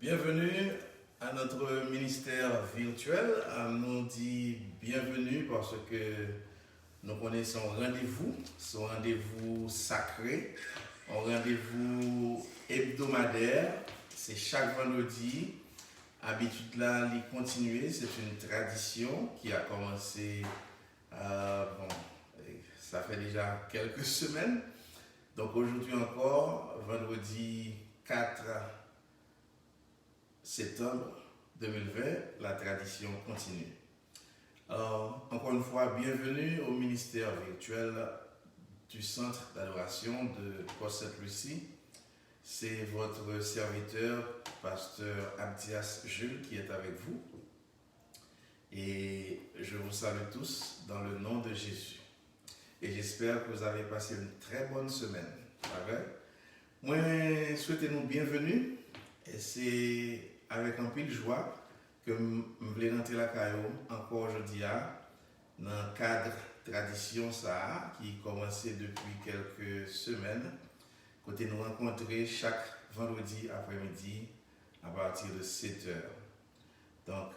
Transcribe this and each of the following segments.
Bienvenue à notre ministère virtuel. Nous dit bienvenue parce que nous connaissons rendez-vous, son rendez-vous sacré, un rendez-vous hebdomadaire. C'est chaque vendredi. Habitude là, l'y continuer. C'est une tradition qui a commencé, ça fait déjà quelques semaines. Donc aujourd'hui encore, vendredi 4 septembre 2020, la tradition continue. Alors, encore une fois, bienvenue au ministère virtuel du Centre d'adoration de Port-Sainte-Lucie. C'est votre serviteur, pasteur Abdias Jules, qui est avec vous. Et je vous salue tous dans le nom de Jésus. Et j'espère que vous avez passé une très bonne semaine. Moi, souhaitez-nous bienvenue. Et c'est avec un peu de joie que je voulais rentrer la caillou encore aujourd'hui dans le cadre tradition ça qui commençait depuis quelques semaines. Côté nous rencontrer chaque vendredi après-midi à partir de 7h. Donc,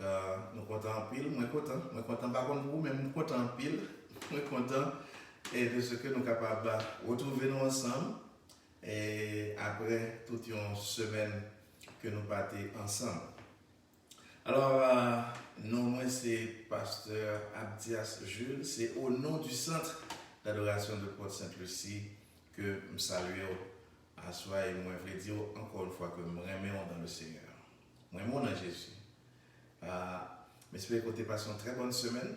nous comptons en pile, moi content pas comme vous, mais nous comptons en pile, moi content et de ce que nous sommes capables de retrouver nous ensemble et après toute une semaine que nous partons ensemble. Alors, moi c'est pasteur Abdias Jules, c'est au nom du Centre d'adoration de Port-Sainte-Lucie que je salue à soi et moi je veux dire encore une fois que nous remettons dans le Seigneur. Moi dans Jésus. J'espère que vous avez passé une très bonne semaine.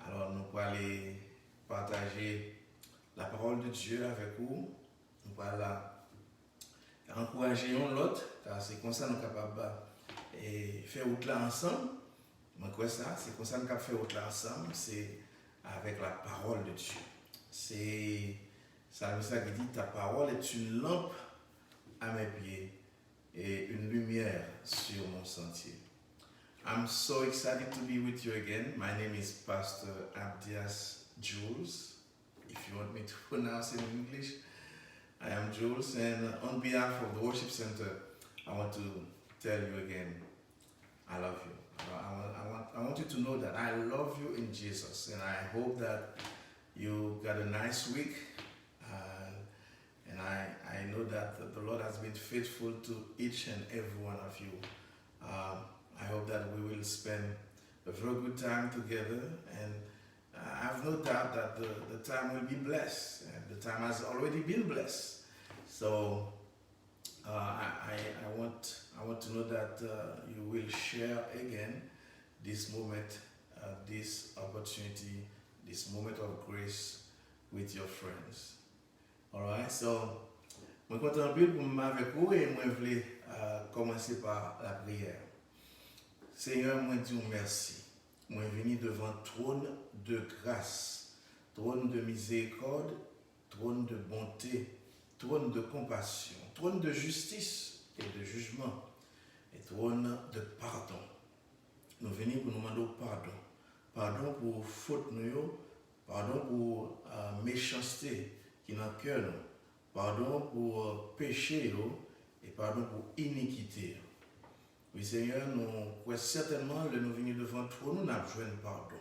Alors nous allons aller partager la parole de Dieu avec vous. Nous allons encourager l'autre, car c'est comme ça que nous sommes capables de faire autre là ensemble. Moi, quoi ça? C'est comme ça que nous sommes capables de faire autre là ensemble, c'est avec la parole de Dieu. C'est ça qui dit ta parole est une lampe à mes pieds et une lumière sur mon sentier. I'm so excited to be with you again. My name is Pastor Abdias Jules. If you want me to pronounce it in English, I am Jules, and on behalf of the Worship Center, I want to tell you again, I love you. I want you to know that I love you in Jesus, and I hope that you got a nice week. And I know that the Lord has been faithful to each and every one of you. I hope that we will spend a very good time together, and I have no doubt that the time will be blessed, and the time has already been blessed. So I want to know that you will share again this moment, this opportunity, this moment of grace with your friends. Alright, so je suis content pour avec vous et je voulais commencer par la prière. Seigneur, moi dis merci. Moi venu devant trône de grâce, trône de miséricorde, trône de bonté, trône de compassion, trône de justice et de jugement, et trône de pardon. Nous venons pour nous demander pardon. Pardon pour faute nous, pardon pour méchanceté qui dans le cœur, pardon pour péché et pardon pour iniquité. Oui Seigneur, nous certainement le nous venir devant toi, nous n'avons besoin de pardon.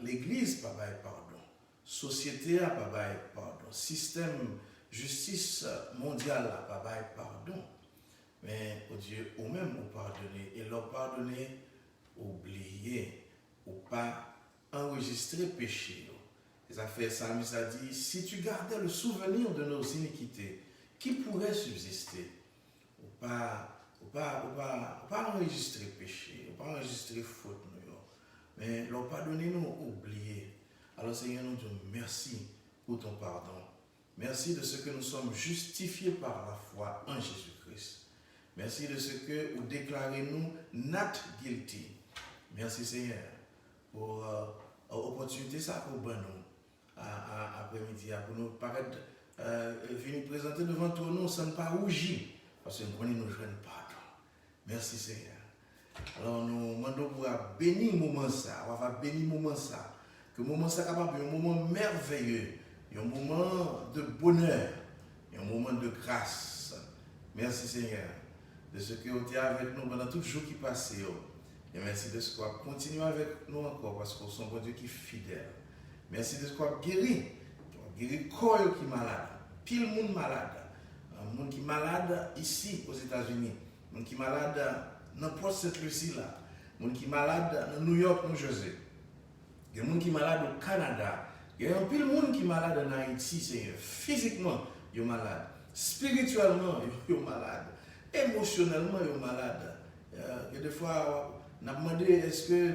L'Église pas bail pardon, société a pas bail pardon, système justice mondiale pas bail pardon. Mais au Dieu, ou même ou pardonner et leur pardonner, oublier ou pas enregistrer péché. Les affaires Psalmiste a dit, si tu gardais le souvenir de nos iniquités, qui pourrait subsister? Ou pas enregistrer péché, ou pas enregistrer faute, mais leur pardonner nous oublier. Alors Seigneur, nous disons merci pour ton pardon. Merci de ce que nous sommes justifiés par la foi en Jésus-Christ. Merci de ce que vous déclarez nous not guilty. Merci Seigneur pour l'opportunité ça pour nous après-midi pour nous paraître venir présenter devant toi nous sans pas rougir parce que nous connaissons nos jeunes pardon. Merci Seigneur. Alors nous demandons pour bénir le moment ça, on va bénir le moment ça, que le moment ça capable un moment merveilleux, un moment de bonheur, un moment de grâce. Merci Seigneur. de ce que vous êtes avec nous pendant tout le jour qui passe. Et merci de ce que vous continuez avec nous encore parce que vous êtes un bon Dieu qui est fidèle. Merci de ce que vous guéri le corps qui est malade. Pile monde malade. Un monde qui est malade ici aux États-Unis. Un monde qui est malade n'importe cette Lucie là. Un monde qui est malade dans New York, New Jersey. Il y a des gens qui sont malades au Canada. Il y a un pile monde qui est malade en Haïti, Seigneur. Physiquement, ils sont malades. Spirituellement, ils sont malades. Émotionnellement, ils sont malades. Et des fois, on a demandé est-ce que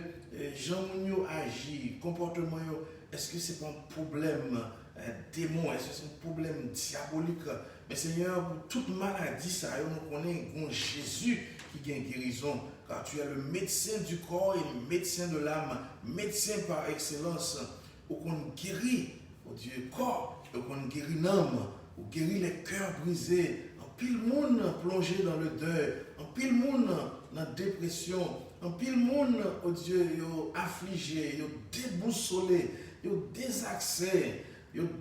gens agissent, comportement, est-ce que c'est pas un problème démon, est-ce que c'est un problème diabolique? Mais Seigneur, pour toute maladie, ça, nous connaissons Jésus qui gagne guérison. Car tu es le médecin du corps et le médecin de l'âme, médecin par excellence, où on guérit, oh Dieu, corps, où on guérit l'âme, où guérit les cœurs brisés, en pile monde plongé dans le deuil, en pile monde dans la dépression, en pile monde, oh Dieu, affligé, déboussolé, désaxé,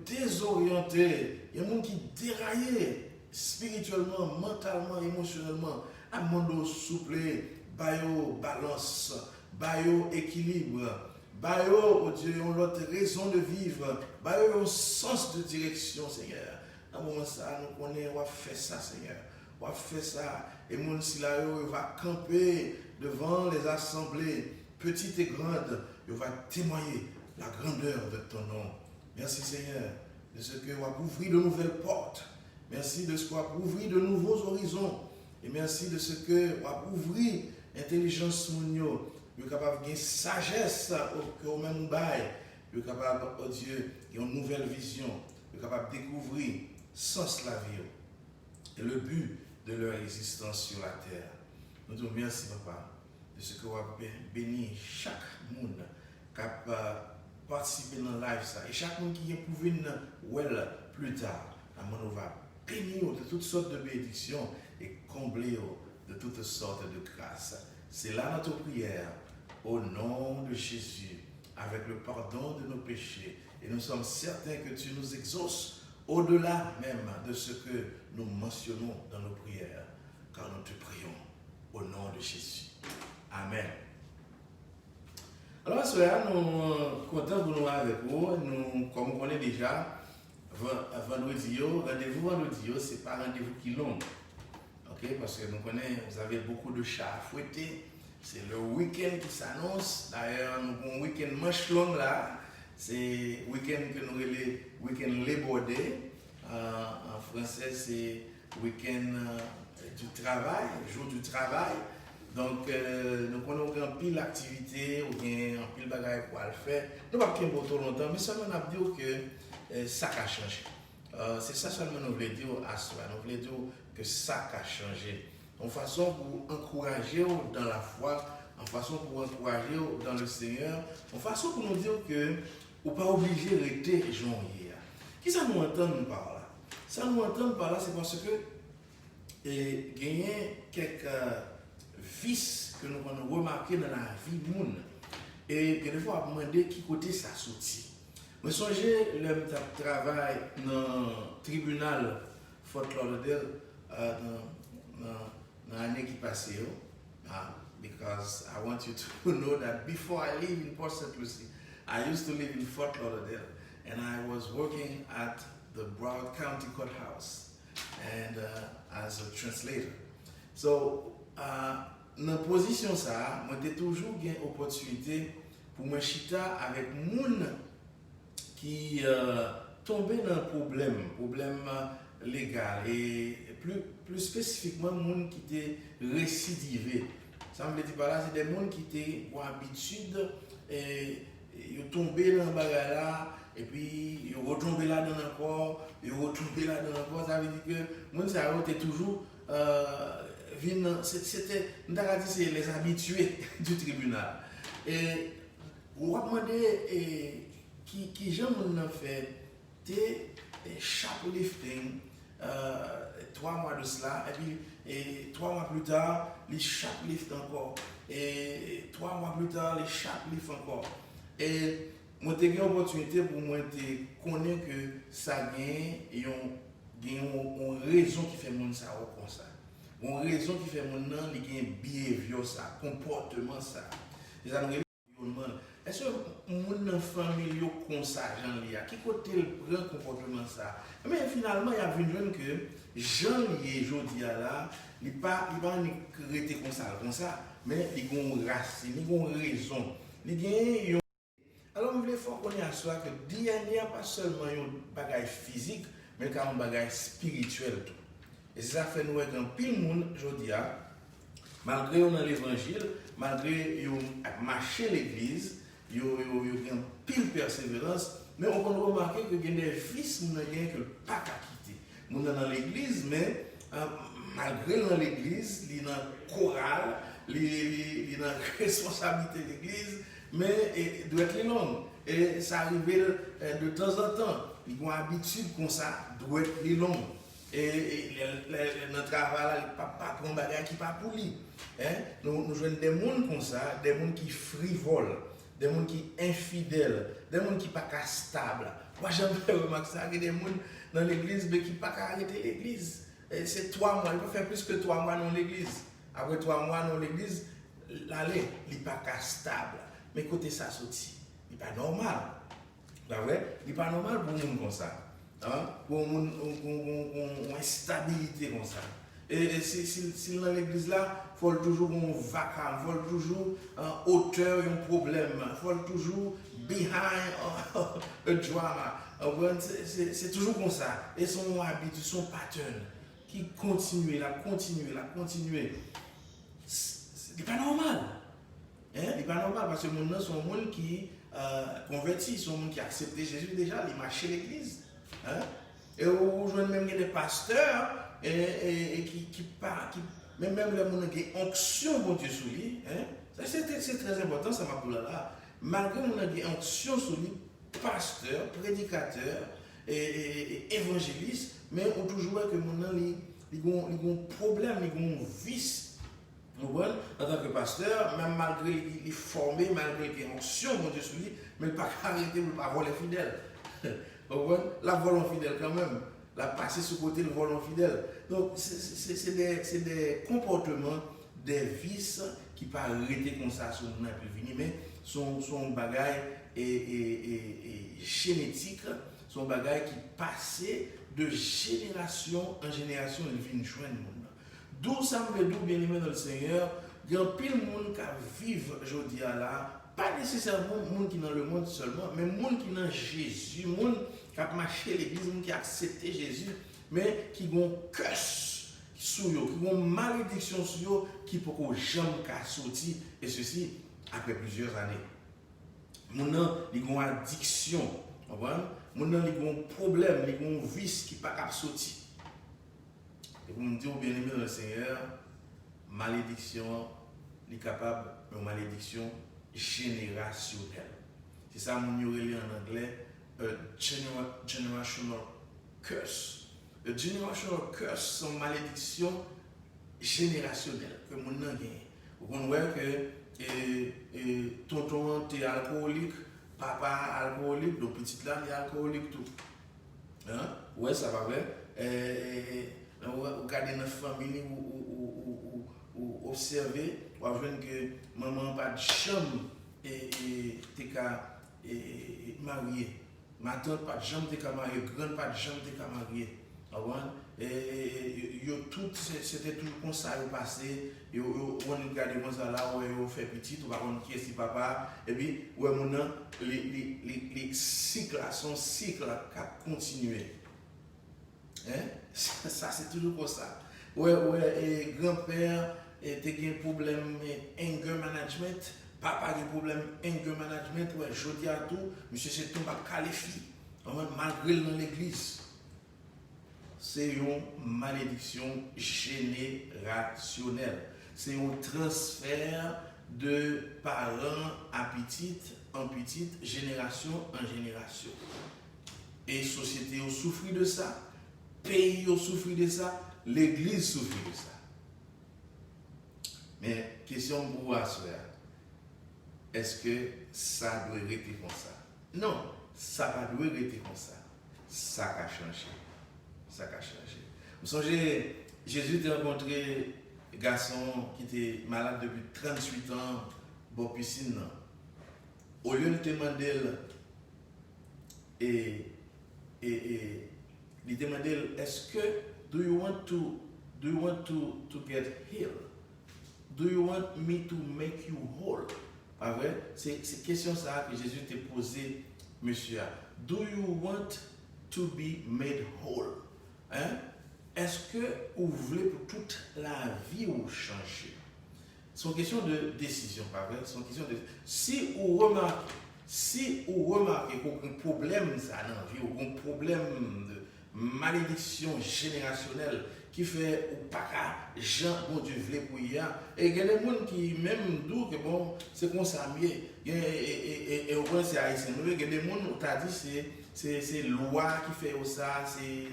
désorienté, il y a des gens qui déraillent spirituellement, mentalement, émotionnellement, à monde souple. Bayo balance, bayo équilibre, bayo, oh Dieu, on a l'autre raison de vivre, bayo un sens de direction, Seigneur. Dans ce moment ça, nous connaissons, on va faire ça, Seigneur. On va faire ça. Et mon Silayo, il va camper devant les assemblées, petites et grandes. Il va témoigner la grandeur de ton nom. Merci, Seigneur, de ce que on va ouvrir de nouvelles portes. Merci de ce qu'on va ouvrir de nouveaux horizons. Et merci de ce que on va ouvrir intelligence mounio, vous êtes capable de sagesse au même bail, vous êtes capable, oh Dieu, une nouvelle vision, vous êtes capable de découvrir sens la vie et le but de leur existence sur la terre. Nous te remercions, Papa, de ce que vous avez béni chaque monde qui a participé dans le live ça. Et chaque monde qui est pour venir plus tard, nous va bénir de toutes sortes de bénédictions et combler de toutes sortes de grâces. C'est là notre prière, au nom de Jésus, avec le pardon de nos péchés. Et nous sommes certains que tu nous exauces au-delà même de ce que nous mentionnons dans nos prières, car nous te prions au nom de Jésus. Amen. Alors, ce soir, nous sommes contents de nous avec vous. Nous, comme on connaît déjà, vendredi, rendez-vous vendredi, ce n'est pas rendez-vous qui est long. Okay, parce que nous connaissons, vous avez beaucoup de chats à fouetter. C'est le week-end qui s'annonce. D'ailleurs, nous avons un week-end manche long là. C'est le week-end que nous appelons le week-end Labor Day. En français, c'est le week-end du travail, jour du travail. Donc, nous connaissons un pile d'activités, ou bien un pile de bagages pour le faire. Nous ne pouvons pas pour trop longtemps, mais seulement nous avons dit que ça a changé. C'est ça seulement nous voulons dire à soi. Nous voulons dire que ça a changé. En façon pour encourager dans la foi, en façon pour encourager dans le Seigneur, en façon pour nous dire que vous n'êtes pas obligé de rester janvier. Qui ça nous entend par là? Ça nous entend par là, c'est parce que il y a quelques vices que nous avons remarqués dans la vie du monde. Et des fois, on va demander qui côté ça sorti. Je songez le travail dans le tribunal Fort Lauderdale dans l'année qui passée. Because I want you to know that before I live in Port St. Lucie, I used to live in Fort Lauderdale and I was working at the Broward County Courthouse and as a translator. So, dans la position ça, moi j'ai toujours eu l'opportunité pour me chita avec moun qui tombait dans un problème légal et plus spécifiquement moun qui était récidivé. Ça me dit par là, c'est des gens qui étaient pour habitude et ils tombé dans le bagage là et puis ils retombé là dans encore, ils retombé là dans encore. Ça veut dire que moun ça était toujours c'était c'est les habitués du tribunal. Et on va demander qui j'aime fait des shoplifting 3 mois de cela et 3 mois plus tard les shoplift encore et 3 mois plus tard les shoplift encore et moi j'ai eu l'opportunité pour moi de connaître que ça gagne et une raison qui fait monde ça comme ça. Une raison qui fait mon nom, il y a un behavior, ça, comportement, ça. Et ça nous demande, est-ce que mon famille comme ça, Jean Lia, qui côté le prend comportement ça? Mais finalement, il y a vu que Jean Lia, je dis là, il ne va pas rester comme ça, mais il y a une racine, il y a une raison. Il y a alors, je voulais qu'on ait à soi que DNA n'est pas seulement un bagage physique, mais quand un bagage spirituel. Tout. Et ça fait nous que pile monde, je dis, malgré dans l'évangile, malgré qu'on marché l'église, il y a une pile persévérance, mais on peut remarquer que il y a des vices que pas qu'à quitter. Nous sommes dans l'église, mais malgré dans l'église, il y a une chorale, il y a une responsabilité de l'église, mais il doit être long. Et ça arrive de temps en temps. Ils ont habitude comme ça, doit être long. Et notre travail, il pas prendre des bagages qui pas pour lui. Nous avons des gens comme ça, des gens qui frivolent, des gens qui infidèles, des gens qui ne sont pas stables. Moi, j'aime remarquer ça, il y a des gens dans l'église qui ne sont pas arrêter l'église. C'est 3 mois, il peut faire plus que 3 mois dans l'église. Après 3 mois dans l'église, l'aller, il n'est pas stable. Mais côté ça sorti, il n'est pas normal. Il n'est pas normal pour un monde comme ça. Pour une instabilité comme ça. Et si dans l'église là, il faut toujours un vacarme, il faut toujours en hauteur un problème, il faut toujours behind a drama. C'est toujours comme ça. Et son habitude, son pattern qui continue, la continue. C'est pas normal. Il n'est pas normal parce que les gens sont des gens qui convertis, sont des gens qui acceptent Jésus déjà, ils marchent à l'église. Et aujourd'hui, même des pasteurs même les gens qui ont onction pour Dieu sur lui. C'est très important, ça m'a pour là. Malgré les gens qui ont onction sur lui, pasteurs, prédicateurs et évangélistes, mais on toujours que les gens ont un problème, ils ont un vice. En tant que pasteur, même malgré qu'il est formé, malgré qu'il est onction, mon Dieu, sur lui, mais il ne peut pas arrêter, il ne peut pas voler fidèle. La volant fidèle quand même, la passer sur le côté, le volant fidèle. Donc, c'est des comportements, des vices qui ne peuvent pas arrêter comme ça sur le plus mais sont bagailles génétiques, sont bagailles qui passent de génération en génération, ils viennent joindre. D'où ça me dit, bien aimé dans le Seigneur, il y a pile de monde qui vivent aujourd'hui là, pas nécessairement les gens qui sont dans le monde seulement, mais les gens qui sont dans Jésus, les gens qui ont marché l'église, les gens qui ont accepté Jésus, mais qui ont un curse sur eux, qui ont une malédiction sur eux, qui ne peuvent jamais sortir, et ceci après plusieurs années. Les gens qui ont une addiction, les gens qui ont un problème, les gens qui ont un vice qui ne peuvent pas sortir. Et pour me dire, bien aimé dans le Seigneur, malédiction est capable d'une malédiction générationnelle. C'est ça que nous avons en anglais, a generational curse. A generational curse, c'est une malédiction générationnelle que nous avons gagné. Vous voyez que tonton est alcoolique, papa alcoolique, le petit là est alcoolique tout. Oui, ça va vrai. Vous regardez notre famille ou observer, vous voyez que maman n'a pas de chambre et mariée. Ma tante n'a pas de chambre et mariée. Grand pas de chambre et mariée. C'était tout comme ça, ils passaient, ils regardaient comme ça là, ils fait petit, on va voir qui est si papa, et puis, maintenant, les cycles sont cycles qui continuent. Ça, c'est toujours comme ça. Et grand-père était un problème anger management, papa a un problème anger management, je dis à tout, monsieur c'est tout pas qualifié, malgré dans l'église. C'est une malédiction générationnelle. C'est un transfert de parents en petite, génération en génération. Et la société a souffert de ça, le pays a souffert de ça, l'église souffre de ça. Mais, question pour vous, est-ce que ça doit rester comme ça? Non, ça ne doit rester comme ça. Ça a changé. Ça a changé. Vous songez, Jésus a rencontré un garçon qui était malade depuis 38 ans, bon piscine. Au lieu de te demander, il demandait, est-ce que, do you want to get healed? Do you want me to make you whole? Pas vrai? C'est question ça que Jésus t'a posé, monsieur. Do you want to be made whole? Hein? Est-ce que vous voulez pour toute la vie vous changer? C'est une question de décision, pas vrai? C'est une question de... Si vous remarquez qu'il y a un problème ça dans la vie, ou un problème de malédiction générationnelle qui fait ou pas qu'à Jean, bon Dieu, voulait pour hier, et il y a des gens qui même disent que bon, c'est comme ça mieux, et au moins c'est haïtien, il y a des gens qui t'a dit c'est loi qui fait ça, c'est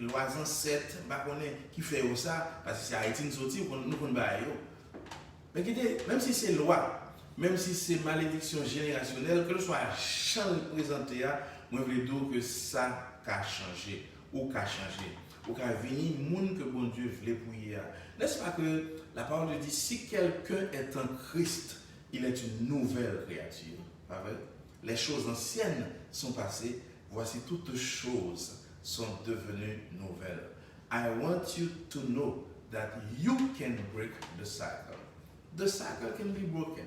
loi ancêtre, qui fait ça, parce que c'est haïtien sorti, nous ne pas. Mais écoutez, même si c'est loi, même si c'est malédiction générationnelle, que ce soit champ présenté, moi je veux dire que ça a changé, ou qu'a changé, ou qu'a venu monde que bon Dieu voulait pour hier. N'est-ce pas que la parole dit, si quelqu'un est en Christ, il est une nouvelle créature. Pas vrai? Les choses anciennes sont passées, voici toutes choses sont devenues nouvelles. I want you to know that you can break the cycle. The cycle can be broken.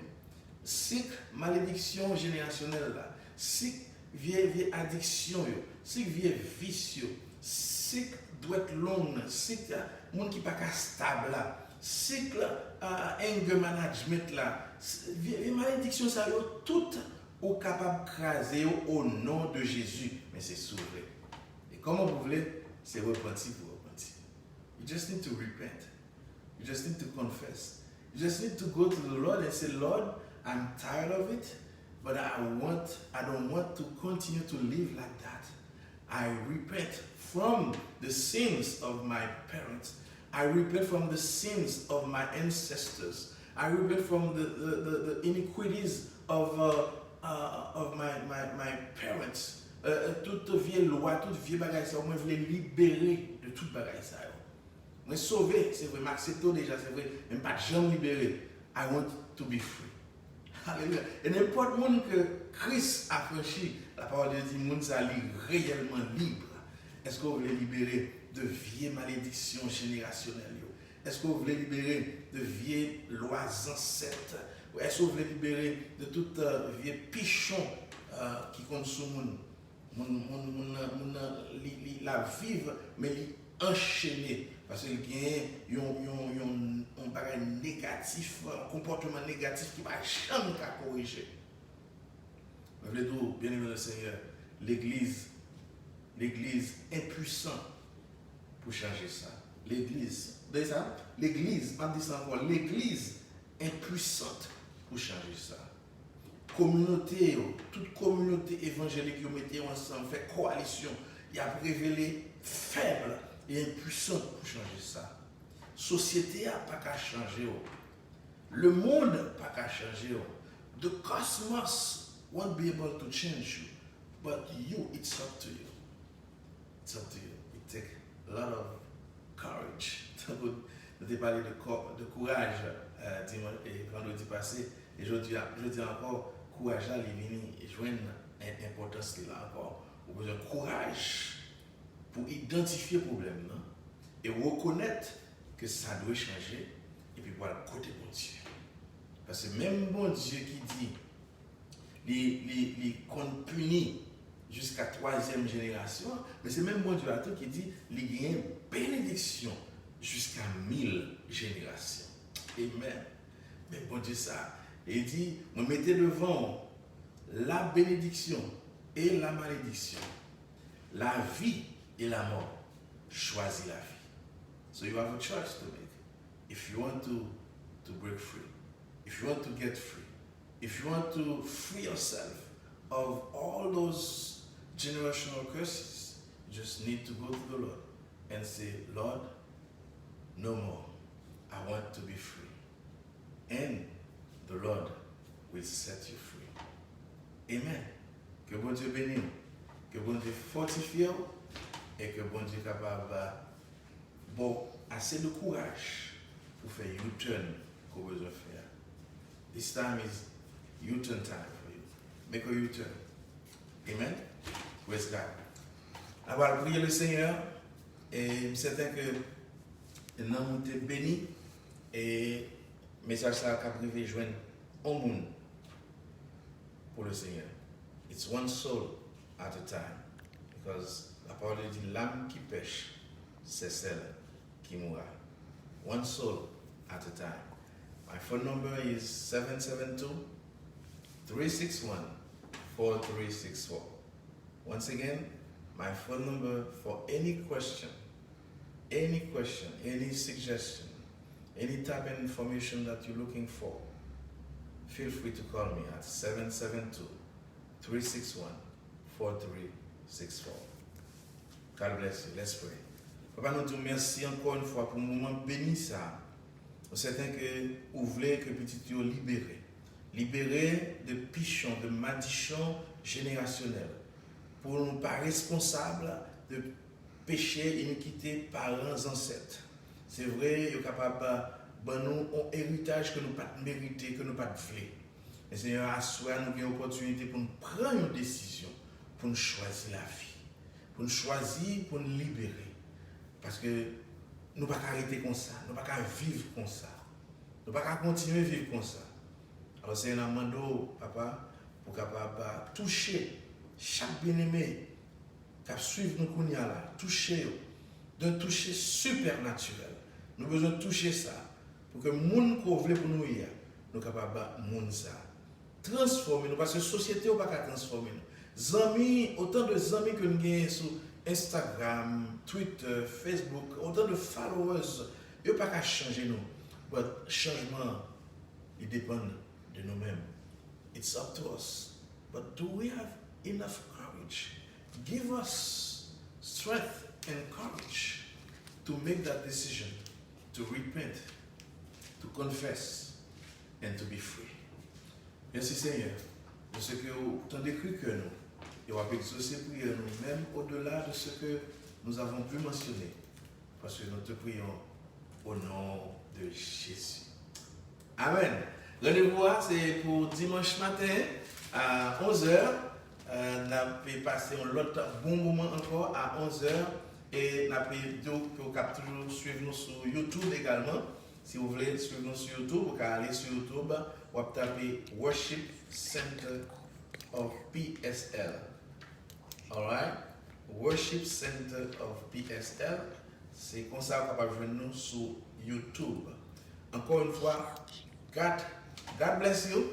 Si malédiction générationnelle là, si vieille addiction, si vieille vicieux, si doit être long, si monde qui pas stable là, si anger management là, vieille malédiction ça toutes au capable craser au nom de Jésus, mais c'est sauvé. Et comment vous voulez, c'est repentir pour repentir. You just need to repent. You just need to confess. You just need to go to the Lord and say, Lord, I'm tired of it, but I don't want to continue to live like that. I repent from the sins of my parents. I repent from the sins of my ancestors. I repent from the iniquities of my parents. Toute vieille loi, toute vieille bagaille, ça, moi, je voulais libérer de toute bagaille, ça. Moi, sauver, c'est vrai, m'accepter déjà, c'est vrai, mais pas jamais libérer. I want to be free. Alléluia. Et n'importe monde que Christ a franchi, la parole de Dieu dit, monde ça réellement libre. Est-ce que vous voulez libérer de vieilles malédictions générationnelles? Est-ce que vous voulez libérer de vieilles lois ancêtres? Est-ce que vous voulez libérer de toutes vieilles pichons qui consomment la vivre, mais enchaîner? Parce qu'il y a un bagage négatif, un comportement négatif qui ne va jamais corriger. Je veux dire, bien aimé le Seigneur, l'Église impuissante pour changer ça. L'Église, pas dit ça encore, l'Église impuissante pour changer ça. Communauté, toute communauté évangélique qui mettait ensemble, fait coalition, il a révélé faible et impuissante pour changer ça. Société n'a pas qu'à changer. Le monde n'a pas qu'à changer. The cosmos won't be able to change you, but you, it's up to you. It's up to you. It takes a lot of courage. Je t'ai parlé de courage vendredi passé, et je dis encore, courage là, il vient et joindre l'importance qu'il a encore. Vous avez besoin de courage pour identifier le problème et reconnaître que ça doit changer et puis pour le côté bon Dieu. Parce que même bon Dieu qui dit les compte puni jusqu'à 3e génération, mais c'est même bon Dieu qui dit il y a une bénédiction jusqu'à 1000 générations. Amen. Mais bon Dieu ça, il dit, vous mettez devant la bénédiction et la malédiction, la vie et la mort. Choisis la vie. So you have a choice to make. If you want to break free, if you want to get free, if you want to free yourself of all those generational curses, you just need to go to the Lord and say, Lord, no more. I want to be free. And the Lord will set you free. Amen. Que bon Dieu bénisse, que bon Dieu fortifie et que bon Dieu capable bon, assez de courage pour faire U-turn qu'on besoin faire. This time is U-turn time for you. Make a U-turn. Amen. Praise God. On va prier le Seigneur et je suis certain que nous avons été bénis et le message ça a privé joindre un monde pour le Seigneur. It's one soul at a time. Because la parole dit l'âme qui pêche, c'est celle qui mourra. One soul at a time. My phone number is 772-361-4364. Once again, my phone number for any question, any suggestion, any type of information that you're looking for, feel free to call me at 772-361-4364. God bless you. Let's pray. Papa, nous te remercions encore une fois pour le moment béni ça. Nous sommes certains que vous voulez que petit Dieu libéré de pichons, de malédictions générationnelles, pour nous pas responsables de péché, iniquité, parents, ancêtres. C'est vrai, il est capable de nous un héritage que nous pas mérité, que nous pas voulu. Mais Seigneur, à soi, nous avons une opportunité pour nous prendre une décision, pour nous choisir la vie, pour nous choisir, pour nous libérer. Parce que nous ne pouvons pas arrêter comme ça, nous ne pouvons pas vivre comme ça, nous ne pouvons pas continuer à vivre comme ça. Alors c'est un amando, papa, pour capable toucher chaque bien-aimé qui suit nous qu'on y a là, toucher, d'un toucher supernaturel. Nous avons besoin de toucher ça pour que le monde qu'on veut pour nous y a, nous sommes capables de monde ça. Transformer nous, parce que la société n'a pas transformer nous. Amis, autant de amis que nous avons sur Instagram, Twitter, Facebook, autant de followers, ils ne peuvent pas changer nous. Mais le changement, il dépend de nous-mêmes. It's up to us. But do we have enough courage? Give us strength and courage to make that decision, to repent, to confess, and to be free. Merci Seigneur, de ce que vous avez cru que nous, et on va exaucer prier nous, même au-delà de ce que nous avons pu mentionner, parce que nous te prions au nom de Jésus. Amen. Rendez-vous, c'est pour dimanche matin à 11h. Nous avons passé un autre bon moment encore à 11h. Et nous avons toujours suivre nous sur YouTube également. Si vous voulez suivre nous sur YouTube, vous pouvez aller sur YouTube, vous pouvez taper Worship Center of PSL. Alright? Worship Center of PSL. C'est comme ça que vous pouvez venir nous sur YouTube. Encore une fois, God bless you.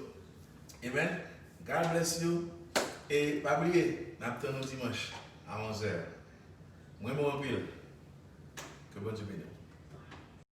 Amen. God bless you. Et pas oublier, nous attendons dimanche à 11h. Moi, mon pile. Que bon Dieu bénisse.